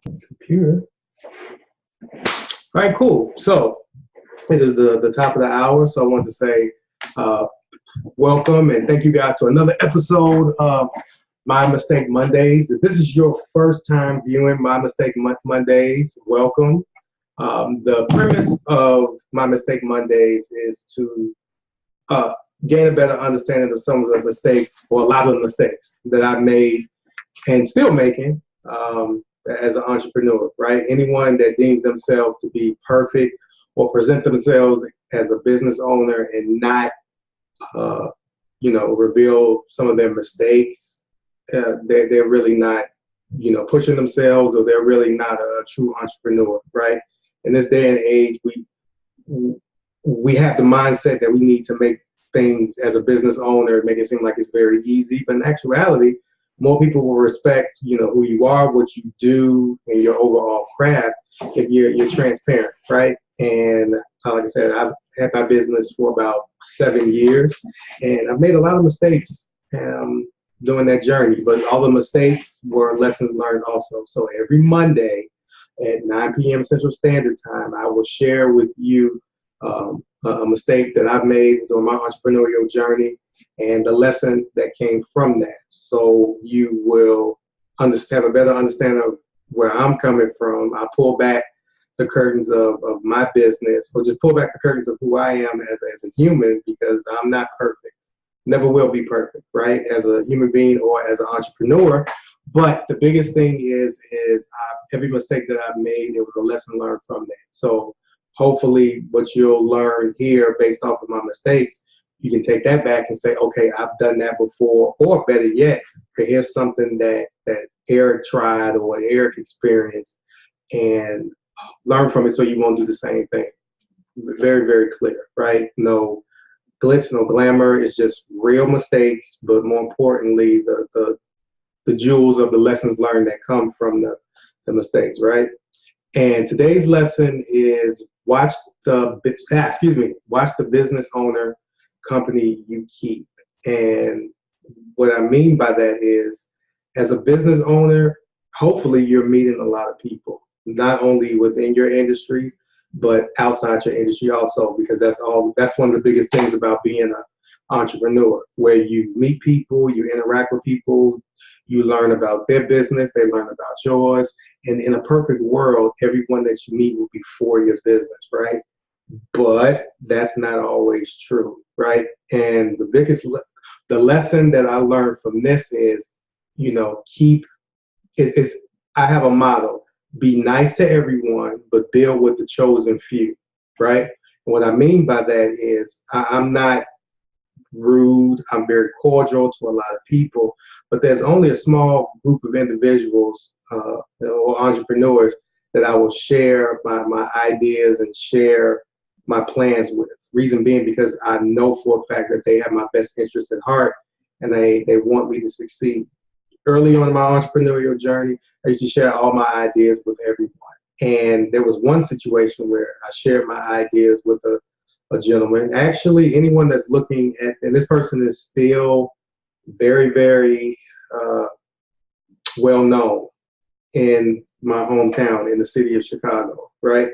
Computer. All right, cool. So it is the top of the hour. So I want to say uh, welcome and thank you guys to another episode of My Mistake Mondays. If this is your first time viewing My Mistake Mondays, welcome. The premise of My Mistake Mondays is to uh, gain a better understanding of some of the mistakes, or a lot of the mistakes that I've made and still making as an entrepreneur, right? Anyone that deems themselves to be perfect or present themselves as a business owner and not, uh, reveal some of their mistakes, they're really not, pushing themselves, or they're really not a true entrepreneur, right? In this day and age, we have the mindset that we need to make things as a business owner, make it seem like it's very easy, but in actuality, more people will respect, who you are, what you do, and your overall craft if you're transparent, right? And like I said, I've had my business for about 7 years, and I've made a lot of mistakes during that journey, but all the mistakes were lessons learned also. So every Monday at 9 p.m. Central Standard Time, I will share with you a mistake that I've made during my entrepreneurial journey and the lesson that came from that. So you will have a better understanding of where I'm coming from. I pull back the curtains of my business, or just pull back the curtains of who I am as a human, because I'm not perfect. Never will be perfect, right? As a human being or as an entrepreneur. But the biggest thing is every mistake that I've made, it was a lesson learned from that. So hopefully what you'll learn here based off of my mistakes, you can take that back and say, okay, I've done that before, or better yet, okay, here's something that Eric tried or Eric experienced, and learn from it so you won't do the same thing. Very, very clear, right? No glitz, no glamour. It's just real mistakes, but more importantly, the jewels of the lessons learned that come from the mistakes, right? And today's lesson is watch the business owner company you keep. And what I mean by that is, as a business owner, hopefully you're meeting a lot of people, not only within your industry, but outside your industry also, because that's one of the biggest things about being an entrepreneur, where you meet people, you interact with people, you learn about their business, they learn about yours. And in a perfect world, everyone that you meet will be for your business, right? But that's not always true, right? And the lesson that I learned from this is, I have a motto: be nice to everyone, but build with the chosen few, right? And what I mean by that is I'm not rude. I'm very cordial to a lot of people, but there's only a small group of individuals or entrepreneurs that I will share my ideas and share my plans with. Reason being, because I know for a fact that they have my best interest at heart, and they want me to succeed. Early on in my entrepreneurial journey, I used to share all my ideas with everyone. And there was one situation where I shared my ideas with a gentleman. Actually, anyone that's looking at, and this person is still very, very well known in my hometown, in the city of Chicago, right?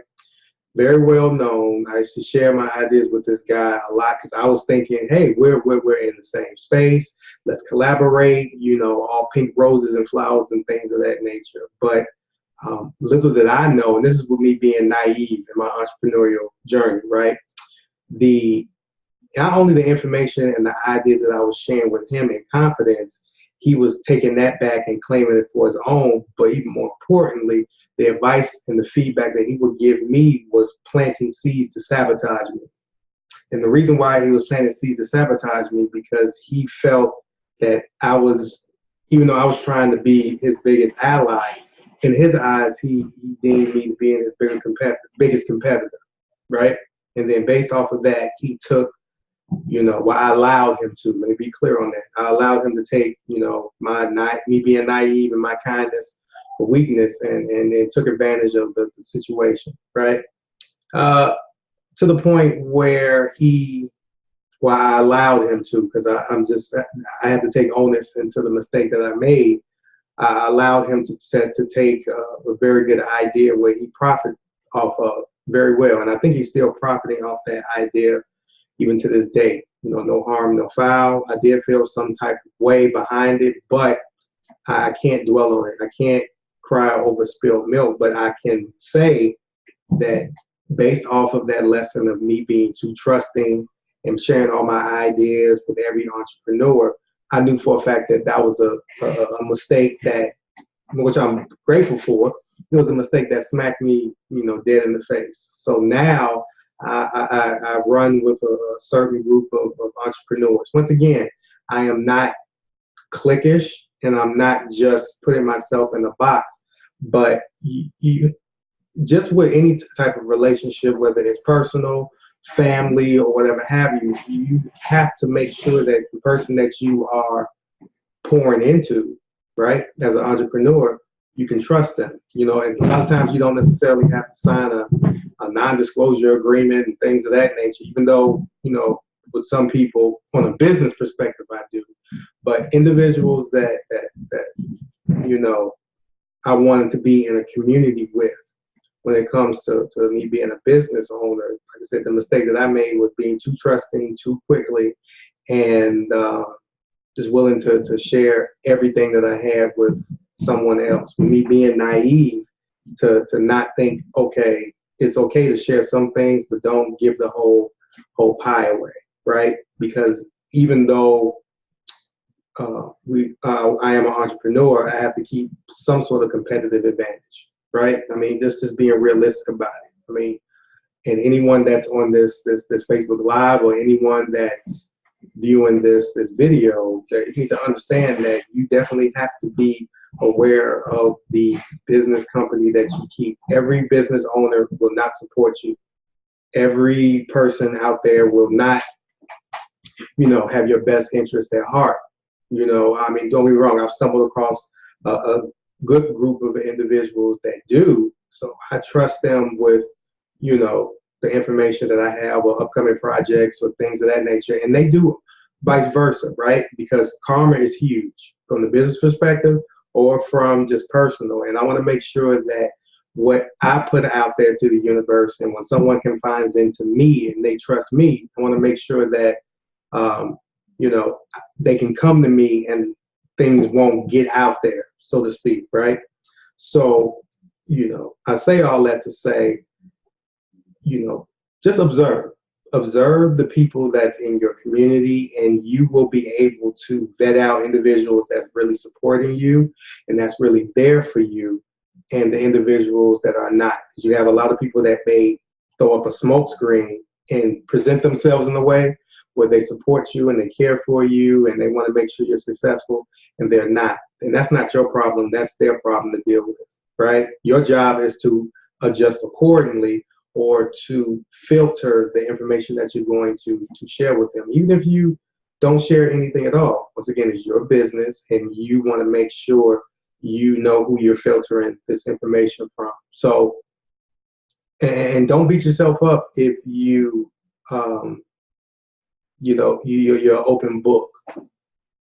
Very well known. I used to share my ideas with this guy a lot because I was thinking, hey, we're in the same space. Let's collaborate, all pink roses and flowers and things of that nature. But little did I know, and this is with me being naive in my entrepreneurial journey, right? Not only the information and the ideas that I was sharing with him in confidence, he was taking that back and claiming it for his own. But even more importantly, the advice and the feedback that he would give me was planting seeds to sabotage me. And the reason why he was planting seeds to sabotage me, because he felt that even though I was trying to be his biggest ally, in his eyes, he deemed me to be his biggest competitor, right? And then based off of that, he took, I allowed him to. Let me be clear on that. I allowed him to take, me being naive and my kindness for weakness, and then took advantage of the situation, right? To the point where I allowed him to, because I had to take onus into the mistake that I made. I allowed him to take a very good idea where he profited off of very well. And I think he's still profiting off that idea even to this day. You know, no harm, no foul. I did feel some type of way behind it, but I can't dwell on it. I can't cry over spilled milk, but I can say that based off of that lesson of me being too trusting and sharing all my ideas with every entrepreneur, I knew for a fact that that was a mistake that, which I'm grateful for. It was a mistake that smacked me, you know, dead in the face. So now I run with a certain group of entrepreneurs. Once again, I am not cliquish, and I'm not just putting myself in a box, but you just with any type of relationship, whether it's personal, family, or whatever have you, you have to make sure that the person that you are pouring into, right, as an entrepreneur, you can trust them. You know, and a lot of times you don't necessarily have to sign a non-disclosure agreement and things of that nature, even though, you know, with some people from a business perspective, I do. But individuals that you know, I wanted to be in a community with, when it comes to me being a business owner, like I said, the mistake that I made was being too trusting too quickly, and just willing to share everything that I had with someone else. Me being naive to not think, okay, it's okay to share some things, but don't give the whole pie away, right? Because even though I am an entrepreneur, I have to keep some sort of competitive advantage, right? I mean, just being realistic about it. I mean, and anyone that's on this Facebook Live, or anyone that's viewing this video, you need to understand that you definitely have to be aware of the business company that you keep. Every business owner will not support you. Every person out there will not, you know, have your best interest at heart. You know, I mean, don't be wrong. I've stumbled across a good group of individuals that do. So I trust them with, you know, the information that I have, or upcoming projects or things of that nature. And they do vice versa, right? Because karma is huge from the business perspective or from just personal. And I want to make sure that what I put out there to the universe, and when someone confides into me and they trust me, I want to make sure that, you know, they can come to me and things won't get out there, so to speak, right? So, you know, I say all that to say, you know, just observe the people that's in your community, and you will be able to vet out individuals that's really supporting you and that's really there for you, and the individuals that are not. Because you have a lot of people that may throw up a smoke screen and present themselves in a way where they support you and they care for you and they want to make sure you're successful, and they're not. And that's not your problem, that's their problem to deal with, right? Your job is to adjust accordingly, or to filter the information that you're going to share with them. Even if you don't share anything at all, once again, it's your business, and you want to make sure you know who you're filtering this information from. So, and don't beat yourself up if you, you know, you're an open book,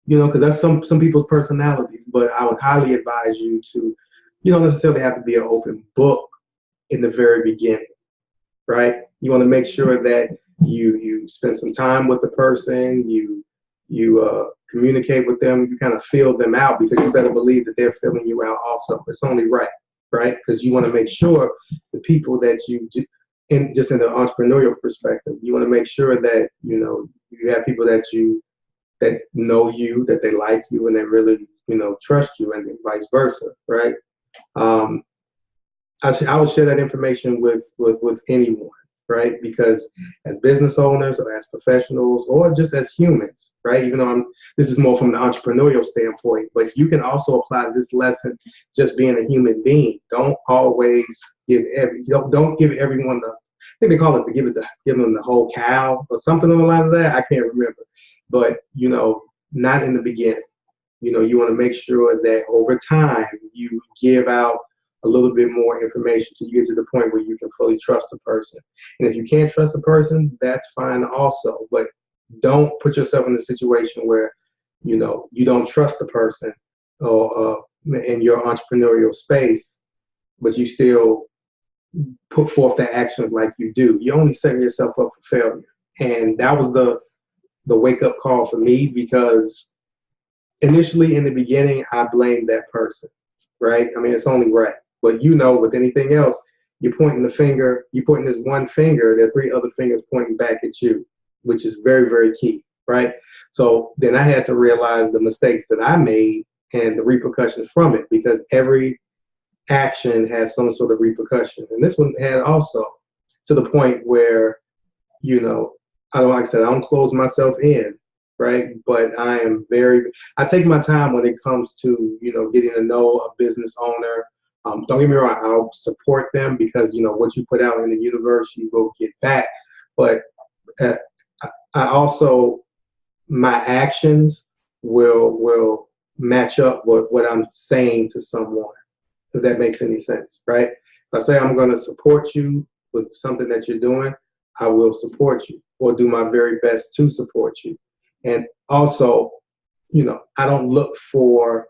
you know, because that's some people's personalities. But I would highly advise you to, you don't necessarily have to be an open book in the very beginning, right? You want to make sure that you spend some time with the person, you communicate with them, you kind of feel them out, because you better believe that they're filling you out also. It's only right? Because you want to make sure the people that you do, just in the entrepreneurial perspective, you want to make sure that, you know, you have people that know you, that they like you, and they really, you know, trust you, and vice versa, right? I would share that information with anyone, right? Because as business owners, or as professionals, or just as humans, right? Even though this is more from the entrepreneurial standpoint, but you can also apply this lesson just being a human being. Don't always don't give everyone I think they call it give them the whole cow or something along the lines of that. I can't remember, but, you know, not in the beginning. You know, you want to make sure that over time you give out a little bit more information till you get to the point where you can fully trust a person. And if you can't trust a person, that's fine also. But don't put yourself in a situation where, you know, you don't trust the person, or in your entrepreneurial space, but you still put forth the actions like you do, you're only setting yourself up for failure. And that was the wake up call for me, because initially in the beginning, I blamed that person, right? I mean, it's only right. But with anything else, you're pointing this one finger, there are three other fingers pointing back at you, which is very, very key, right? So then I had to realize the mistakes that I made and the repercussions from it, because every action has some sort of repercussion. And this one had also, to the point where, like I said, I don't close myself in, right? But I take my time when it comes to, getting to know a business owner. Don't get me wrong, I'll support them, because, what you put out in the universe, you will get back. But I also, my actions will match up with what I'm saying to someone, if that makes any sense, right? If I say I'm going to support you with something that you're doing, I will support you, or do my very best to support you. And also, I don't look for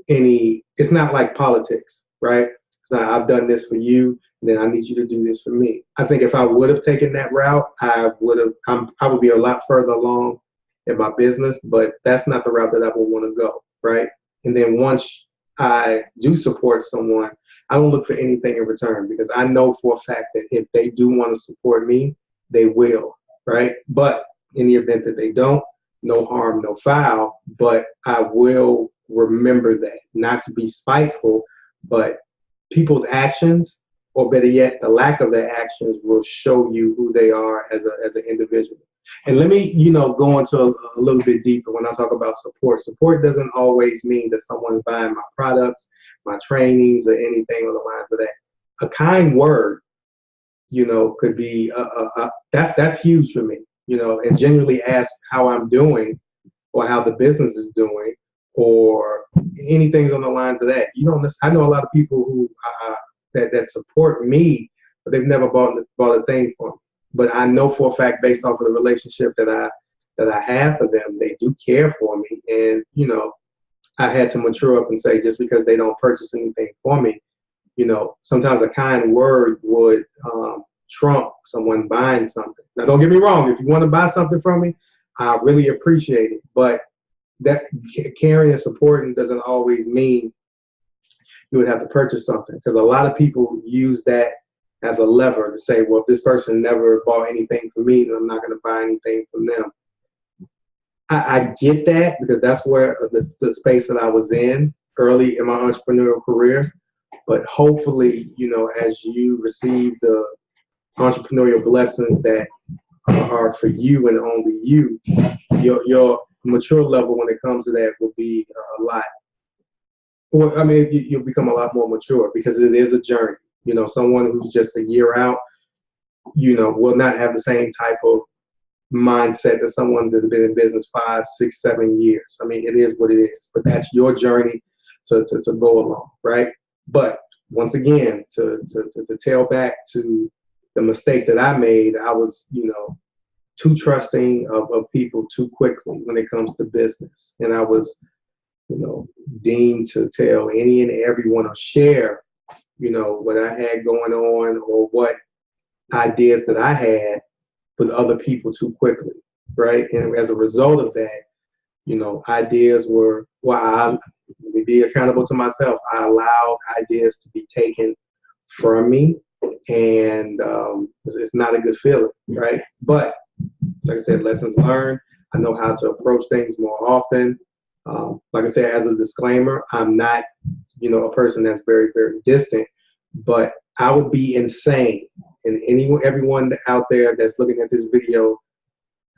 it's not like politics, right? It's not, I've done this for you, and then I need you to do this for me. I think if I would have taken that route, I would be a lot further along in my business, but that's not the route that I would want to go, right? And then once I do support someone, I don't look for anything in return, because I know for a fact that if they do want to support me, they will, right? But in the event that they don't, no harm, no foul. But I will remember that, not to be spiteful, but people's actions, or better yet, the lack of their actions, will show you who they are as an individual. And let me, go into a little bit deeper when I talk about support. Support doesn't always mean that someone's buying my products, my trainings, or anything on the lines of that. A kind word, could be that's huge for me, and genuinely ask how I'm doing, or how the business is doing, or anything on the lines of that. I know a lot of people who that support me, but they've never bought a thing for me. But I know for a fact, based off of the relationship that I have for them, they do care for me. And I had to mature up and say, just because they don't purchase anything for me, sometimes a kind word would trump someone buying something. Now, don't get me wrong. If you want to buy something from me, I really appreciate it. But that caring and supporting doesn't always mean you would have to purchase something, because a lot of people use that as a lever to say, well, if this person never bought anything from me, then I'm not going to buy anything from them. I get that, because that's where the space that I was in early in my entrepreneurial career. But hopefully, as you receive the entrepreneurial blessings that are for you and only you, your mature level when it comes to that will be a lot. Well, I mean, you'll become a lot more mature, because it is a journey. Someone who's just a year out, will not have the same type of mindset that someone that's been in business 5, 6, 7 years. I mean, it is what it is, but that's your journey to go along, right? But once again, to tail back to the mistake that I made, I was, too trusting of people too quickly when it comes to business. And I was, deemed to tell any and everyone, or share, what I had going on, or what ideas that I had with other people too quickly, right? And as a result of that, ideas were, let me be accountable to myself. I allowed ideas to be taken from me, and it's not a good feeling, right? But like I said, lessons learned. I know how to approach things more often. Like I said, as a disclaimer, I'm not, a person that's very, very distant, but I would be insane. And everyone out there that's looking at this video,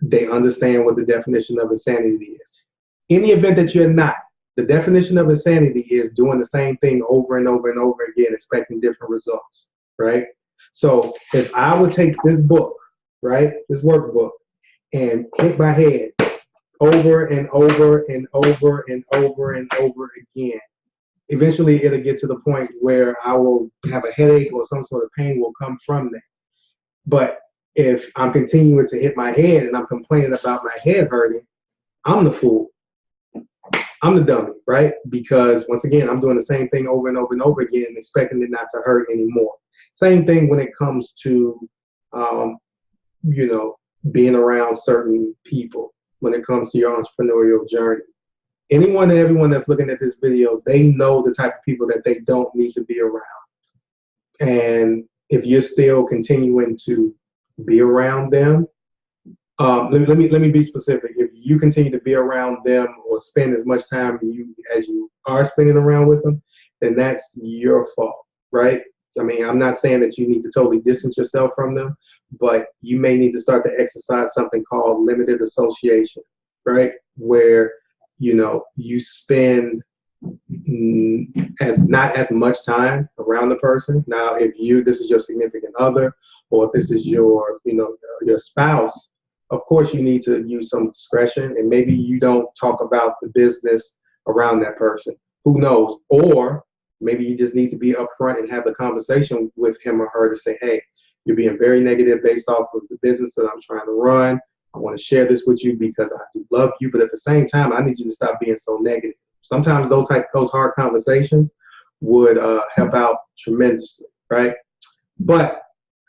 they understand what the definition of insanity is. In the event that you're not, the definition of insanity is doing the same thing over and over and over again, expecting different results, right? So if I would take this book, right, this workbook, and hit my head over and over and over and over and over again, eventually it'll get to the point where I will have a headache, or some sort of pain will come from that. But if I'm continuing to hit my head and I'm complaining about my head hurting, I'm the fool. I'm the dummy, right? Because once again, I'm doing the same thing over and over and over again, expecting it not to hurt anymore. Same thing when it comes to, you know, being around certain people, when it comes to your entrepreneurial journey. Anyone and everyone that's looking at this video, they know the type of people that they don't need to be around. And if you're still continuing to be around them, let me be specific. If you continue to be around them or spend as much time as you are spending around with them, then that's your fault, right? I mean, I'm not saying that you need to totally distance yourself from them, but you may need to start to exercise something called limited association, right? Where, you know, you spend not as much time around the person. Now, if this is your significant other, or if this is your, you know, your spouse, of course you need to use some discretion, and maybe you don't talk about the business around that person. Who knows? Or maybe you just need to be upfront and have the conversation with him or her to say, hey, you're being very negative based off of the business that I'm trying to run. I want to share this with you because I do love you, but at the same time, I need you to stop being so negative. Sometimes those hard conversations would help out tremendously, right? But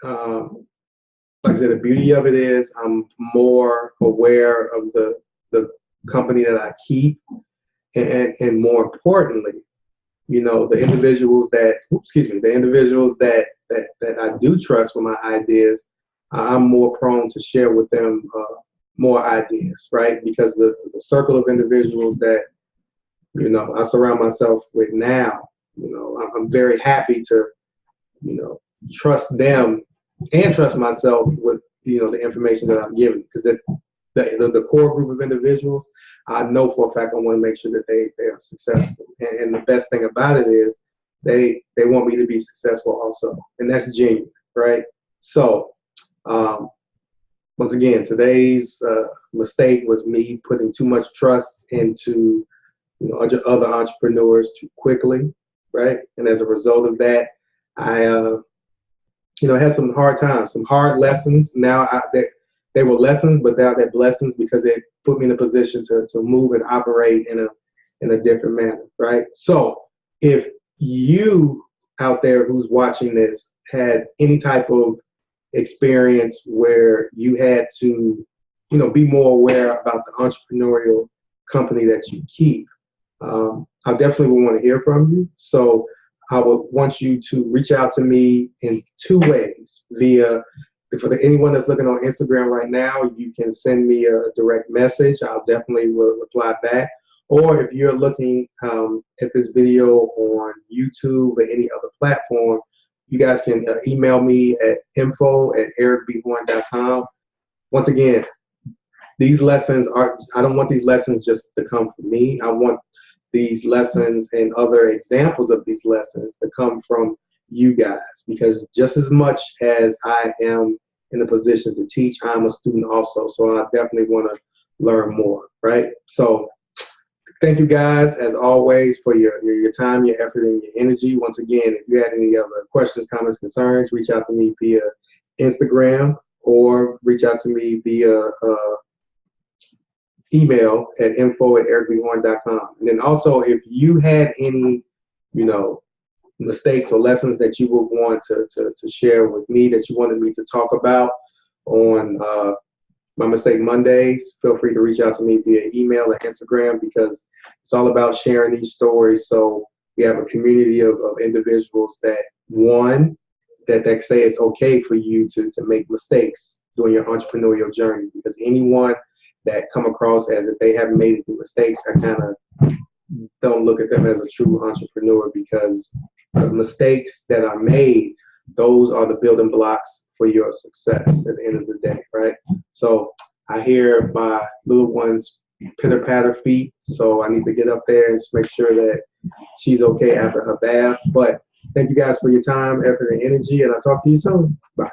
like I said, the beauty of it is I'm more aware of the company that I keep, and more importantly, you know, the individuals that I do trust with my ideas, I'm more prone to share with them more ideas, right? Because the circle of individuals that, you know, I surround myself with now, you know, I'm very happy to, you know, trust them and trust myself with, you know, the information that I'm giving, because the core group of individuals, I know for a fact I want to make sure that they are successful. And the best thing about it is they want me to be successful also, and that's genuine, right? So once again, today's mistake was me putting too much trust into, you know, other entrepreneurs too quickly, right? And as a result of that, I you know, had some hard times, some hard lessons. Now they were lessons, but now they're blessings because it put me in a position to move and operate in a different manner, right? So if you out there who's watching this had any type of experience where you had to, you know, be more aware about the entrepreneurial company that you keep, I definitely would want to hear from you. So I would want you to reach out to me in two ways. Anyone that's looking on Instagram right now, you can send me a direct message. I'll definitely reply back. Or if you're looking at this video on YouTube or any other platform, you guys can email me at info@ericbhorn.com. Once again, these lessons I don't want these lessons just to come from me. I want these lessons and other examples of these lessons to come from you guys, because just as much as I am in the position to teach, I'm a student also. So I definitely want to learn more, right? So thank you guys, as always, for your time, your effort, and your energy. Once again, if you had any other questions, comments, concerns, reach out to me via Instagram or reach out to me via email at info@ericbhorn.com. And then also, if you had any, you know, mistakes or lessons that you would want to share with me, that you wanted me to talk about on My Mistake Mondays, feel free to reach out to me via email or Instagram, because it's all about sharing these stories. So we have a community of individuals that say it's okay for you to make mistakes during your entrepreneurial journey, because anyone that come across as if they haven't made any mistakes, I kind of don't look at them as a true entrepreneur, because the mistakes that are made, those are the building blocks for your success at the end of the day, right? So I hear my little one's pitter-patter feet, so I need to get up there and just make sure that she's okay after her bath. But thank you guys for your time, effort, and energy, and I'll talk to you soon. Bye.